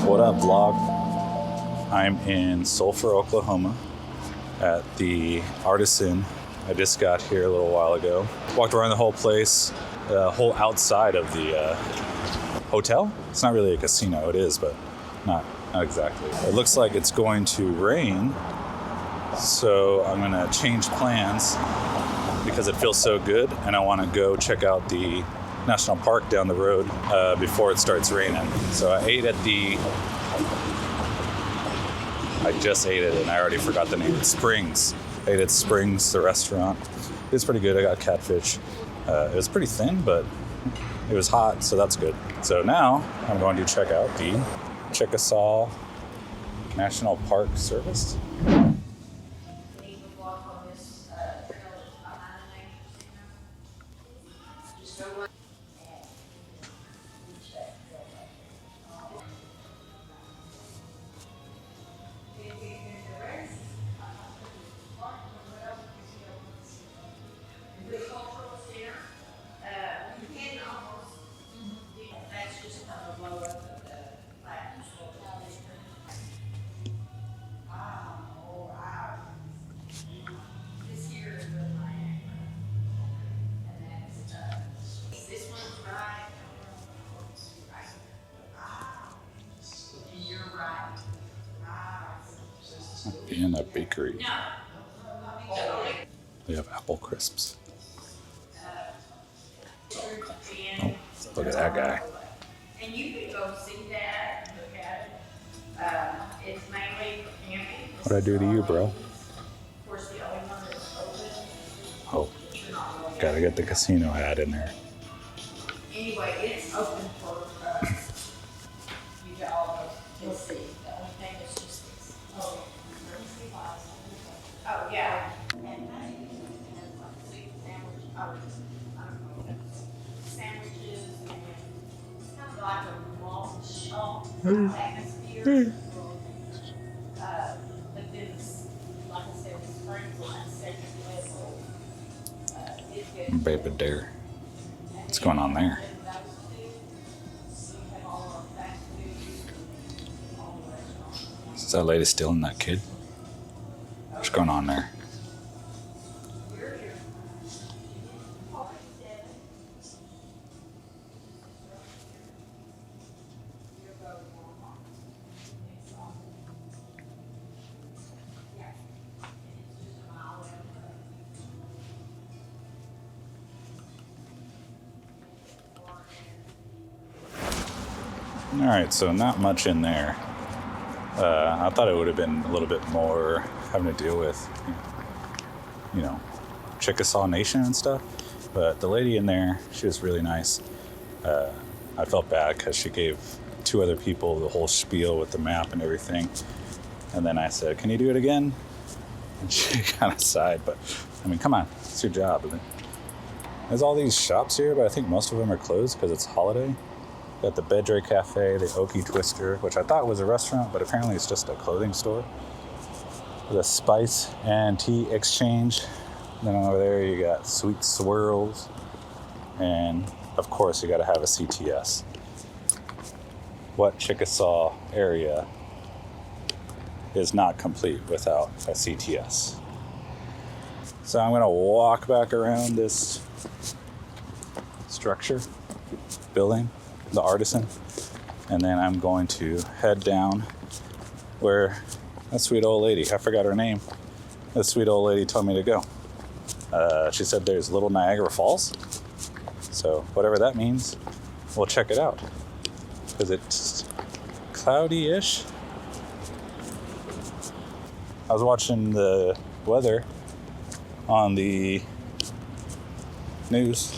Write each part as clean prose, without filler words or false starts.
What up, vlog? I'm in Sulphur, Oklahoma at the Artesian. I just got here a little while ago. Walked around the whole place, the whole outside of the hotel. It's not really a casino, it is, but not exactly. It looks like it's going to rain, so I'm gonna change plans because it feels so good and I wanna go check out the national park down the road before it starts raining. So I just ate it and I already forgot the name. It's Springs. I ate at Springs, the restaurant. It was pretty good. I got catfish. It was pretty thin, but it was hot, so that's good. So now I'm going to check out the Chickasaw National Park Service. In a bakery. They have apple crisps. Oh, look at that guy. And you can go see that and look at it. It's mainly for camping. What'd I do to you, bro? Of course, the only one that's open. Oh, gotta get the casino hat in there. Anyway, it's open for you to all go see. The only thing is just this. Oh, yeah. And like sandwiches and it's kind of like a mall shop atmosphere. But then, like I said, the springs on that second level. Baby dare. What's going on there? Is that lady stealing that kid? What's going on there? All right, so not much in there. I thought it would have been a little bit more having to deal with, Chickasaw Nation and stuff. But the lady in there, she was really nice. I felt bad because she gave two other people the whole spiel with the map and everything. And then I said, "Can you do it again?" And she kind of sighed, but I mean, come on, it's your job. There's all these shops here, but I think most of them are closed because it's holiday. Got the Bedre Cafe, the Okie Twister, which I thought was a restaurant, but apparently it's just a clothing store. The Spice and Tea Exchange. Then over there you got Sweet Swirls. And of course you gotta have a CTS. What Chickasaw area is not complete without a CTS? So I'm gonna walk back around this structure, building, the Artesian, and then I'm going to head down where that sweet old lady, I forgot her name, that sweet old lady told me to go. She said there's Little Niagara Falls, so whatever that means, we'll check it out, because it's cloudy-ish. I was watching the weather on the news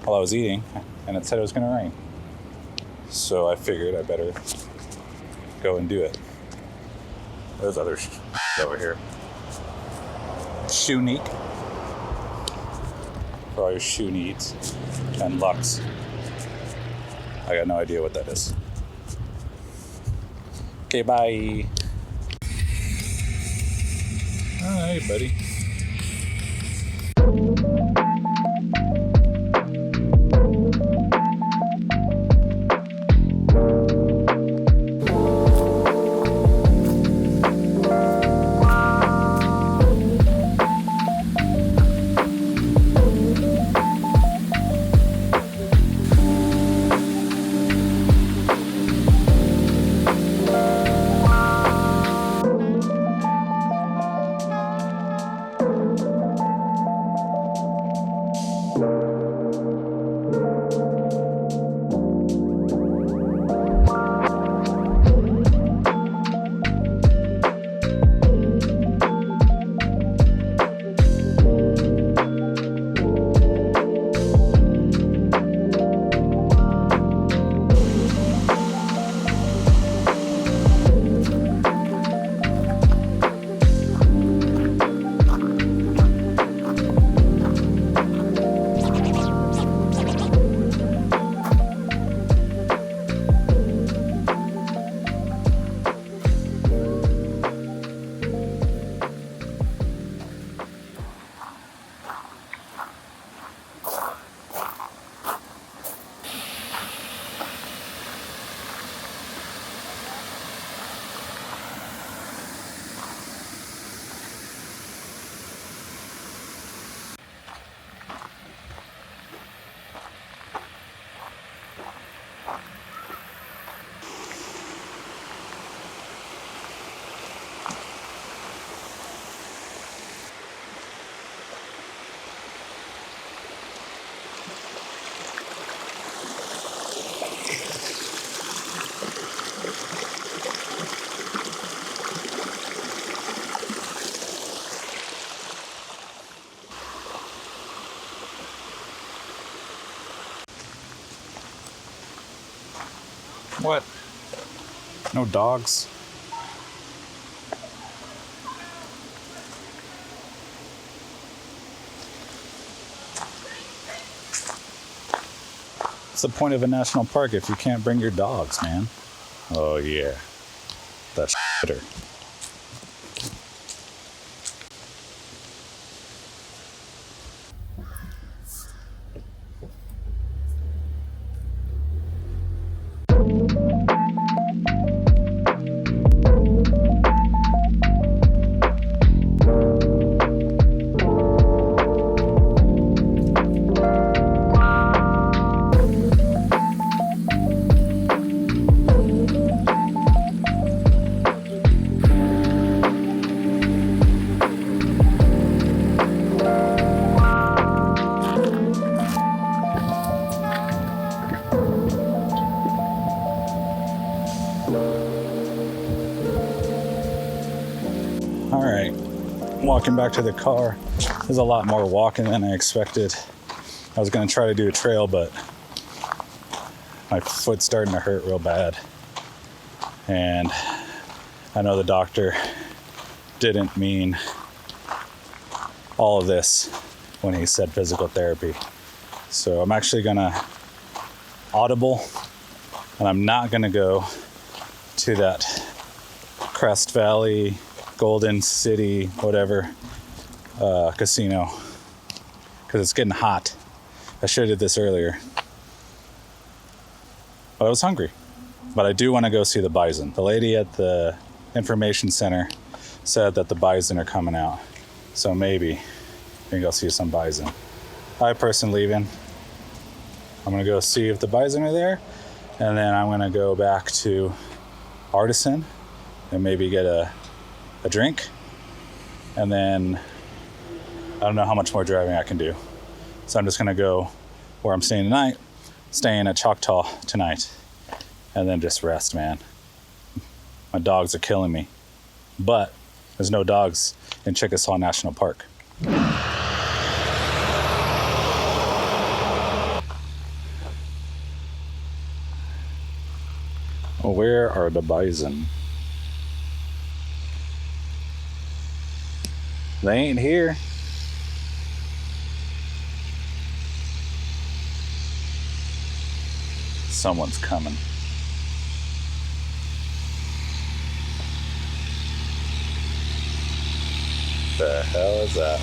while I was eating, and it said it was going to rain. So I figured I better go and do it. There's other over here. Shoenique for all your shoe needs, and Lux. I got no idea what that is. Okay, bye. Hi, buddy. What? No dogs? What's the point of a national park if you can't bring your dogs, man? Oh yeah, that's shitter. All right, walking back to the car. There's a lot more walking than I expected. I was gonna try to do a trail, but my foot's starting to hurt real bad. And I know the doctor didn't mean all of this when he said physical therapy. So I'm actually gonna audible, and I'm not gonna go to that Crest Valley, Golden City, whatever, casino, because it's getting hot. I should have did this earlier. But I was hungry. But I do want to go see the bison. The lady at the information center said that the bison are coming out. So maybe we can go see some bison. Hi, person leaving. I'm going to go see if the bison are there. And then I'm going to go back to Artesian and maybe get a drink. And then I don't know how much more driving I can do. So I'm just going to go where I'm staying tonight, staying at Choctaw tonight, and then just rest, man. My dogs are killing me. But There's no dogs in Chickasaw National Park. Well, where are the bison? They ain't here. Someone's coming. The hell is that?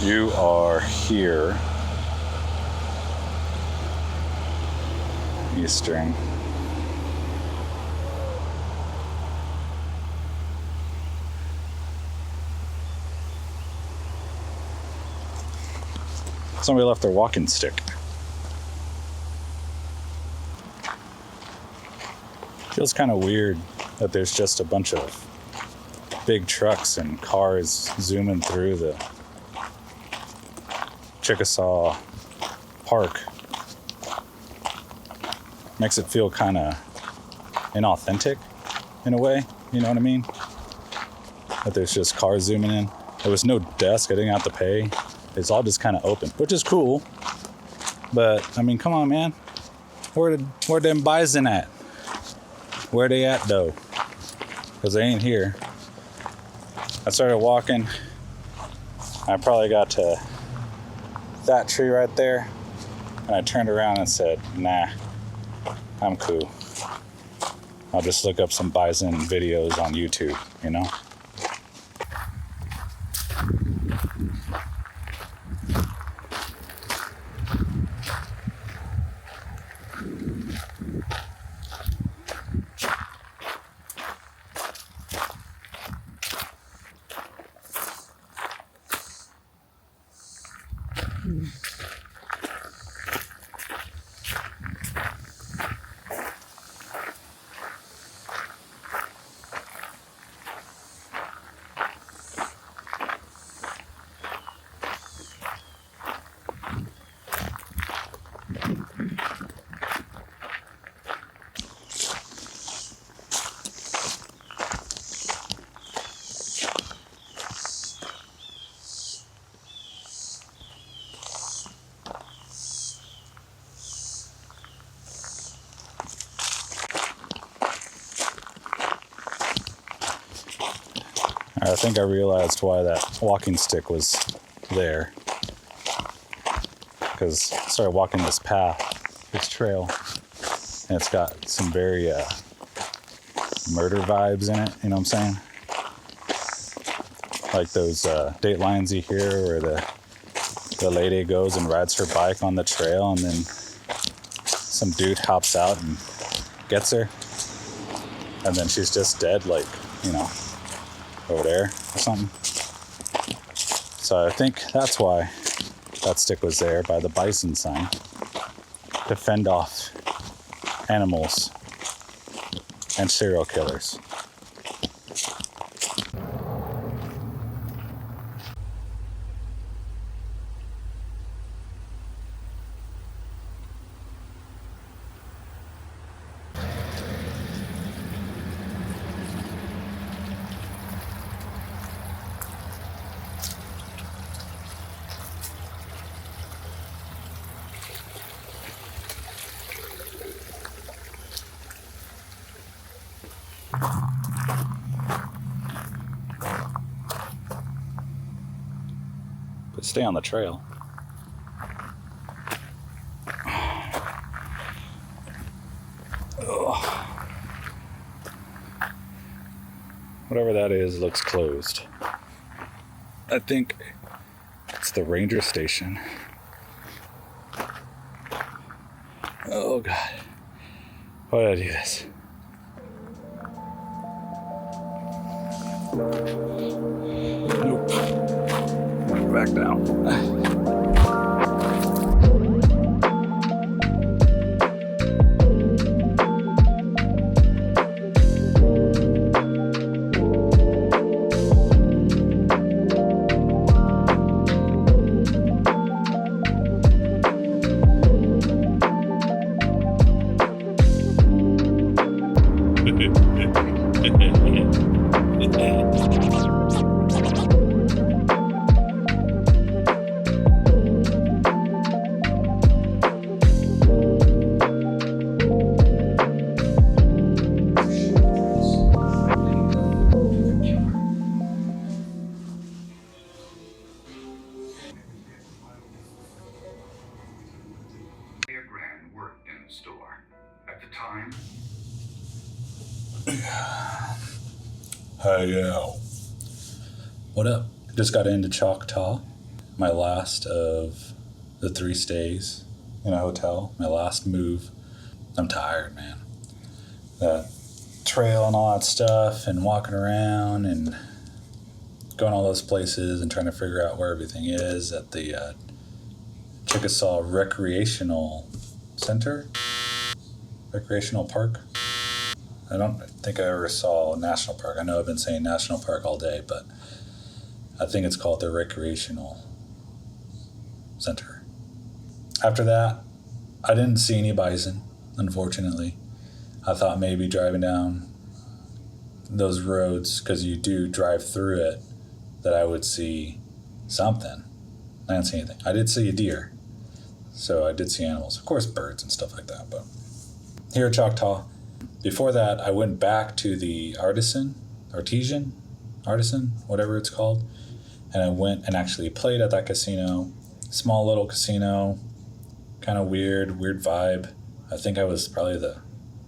You are here. Eastern. Somebody left their walking stick. Feels kind of weird that there's just a bunch of big trucks and cars zooming through the Chickasaw Park. Makes it feel kind of inauthentic in a way, you know what I mean? That there's just cars zooming in. There was no desk, I didn't have to pay. It's all just kind of open, which is cool. But, I mean, come on, man. Where them bison at? Where they at, though? Because they ain't here. I started walking. I probably got to that tree right there. And I turned around and said, nah, I'm cool. I'll just look up some bison videos on YouTube, you know? I think I realized why that walking stick was there. Because I started walking this path, this trail, and it's got some very murder vibes in it, you know what I'm saying? Like those Datelines you hear where the lady goes and rides her bike on the trail and then some dude hops out and gets her. And then she's just dead, like, you know, over there or something. So I think that's why that stick was there by the bison sign, to fend off animals and serial killers. But stay on the trail. Ugh. Whatever that is looks closed. I think it's the ranger station. Oh God. Why did I do this? Nope. Back down. Worked in the store. At the time, hey, what up? Just got into Choctaw, my last of the 3 stays in a hotel, my last move. I'm tired, man. That trail and all that stuff, and walking around and going all those places and trying to figure out where everything is at the Chickasaw Recreational Center, Recreational Park. I don't think I ever saw National Park. I know I've been saying National Park all day, but I think it's called the Recreational Center. After that, I didn't see any bison, unfortunately. I thought maybe driving down those roads, because you do drive through it, that I would see something. I didn't see anything. I did see a deer, so I did see animals. Of course, birds and stuff like that, but here at Choctaw. Before that, I went back to the Artesian, whatever it's called, and I went and actually played at that casino. Small little casino, kind of weird vibe. I think I was probably the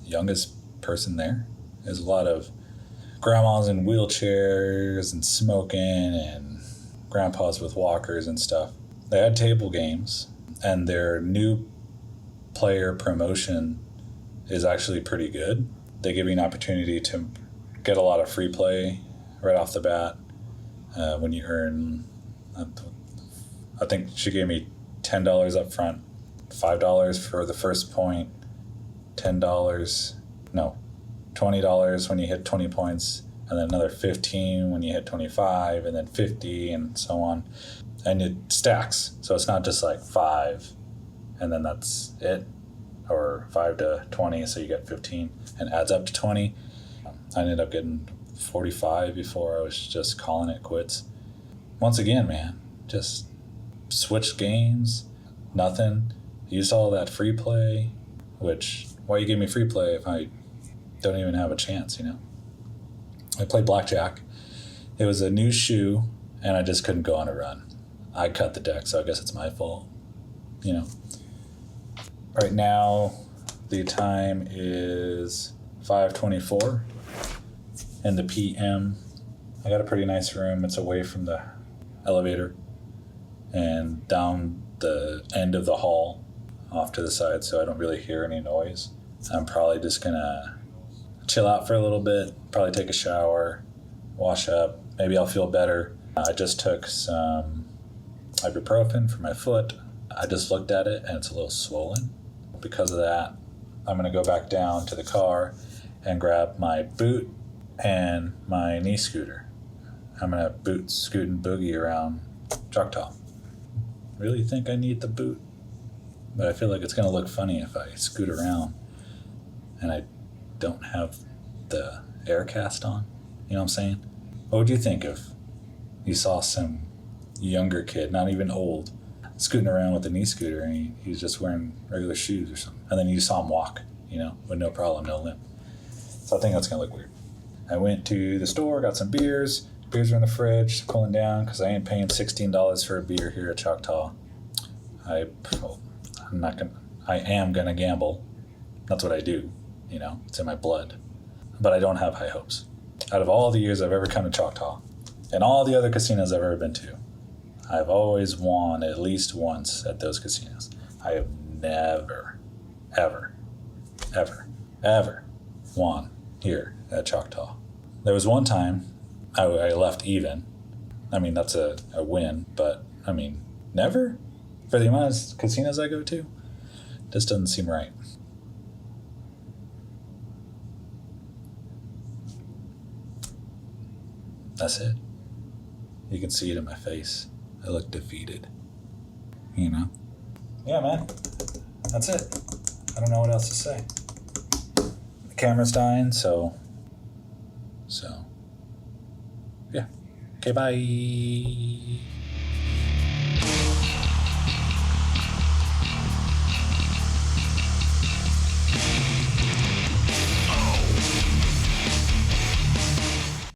youngest person there. There's a lot of grandmas in wheelchairs and smoking and grandpas with walkers and stuff. They had table games, and their new player promotion is actually pretty good. They give you an opportunity to get a lot of free play right off the bat when you earn, I think she gave me $10 up front, $5 for the first point, $20 when you hit 20 points, and then another 15 when you hit 25, and then 50, and so on. And it stacks, so it's not just like 5 and then that's it, or 5 to 20, so you get 15, and adds up to 20. I ended up getting 45 before I was just calling it quits. Once again, man, just switched games, nothing. Used all that free play, which, why you give me free play if I don't even have a chance, you know? I played blackjack. It was a new shoe, and I just couldn't go on a run. I cut the deck, so I guess it's my fault, you know? Right now, the time is 5:24 in the PM. I got a pretty nice room. It's away from the elevator and down the end of the hall off to the side, so I don't really hear any noise. I'm probably just gonna chill out for a little bit, probably take a shower, wash up. Maybe I'll feel better. I just took some ibuprofen for my foot. I just looked at it and it's a little swollen. Because of that, I'm gonna go back down to the car and grab my boot and my knee scooter. I'm gonna boot, scoot, and boogie around Choctaw. Really think I need the boot, but I feel like it's gonna look funny if I scoot around and I don't have the air cast on. You know what I'm saying? What would you think if you saw some younger kid, not even old, scooting around with a knee scooter, and he was just wearing regular shoes or something, and then you saw him walk, you know, with no problem, no limp? So I think that's gonna look weird. I went to the store, got some beers. Beers are in the fridge, cooling down, because I ain't paying $16 for a beer here at Choctaw. I am gonna gamble. That's what I do, you know, it's in my blood. But I don't have high hopes. Out of all the years I've ever come to Choctaw, and all the other casinos I've ever been to, I've always won at least once at those casinos. I have never, ever won here at Choctaw. There was one time I left even. I mean, that's a win, but I mean, never? For the amount of casinos I go to? Just doesn't seem right. That's it. You can see it in my face. I look defeated. You know? Yeah, man. That's it. I don't know what else to say. camera's dying, so yeah. Okay, bye.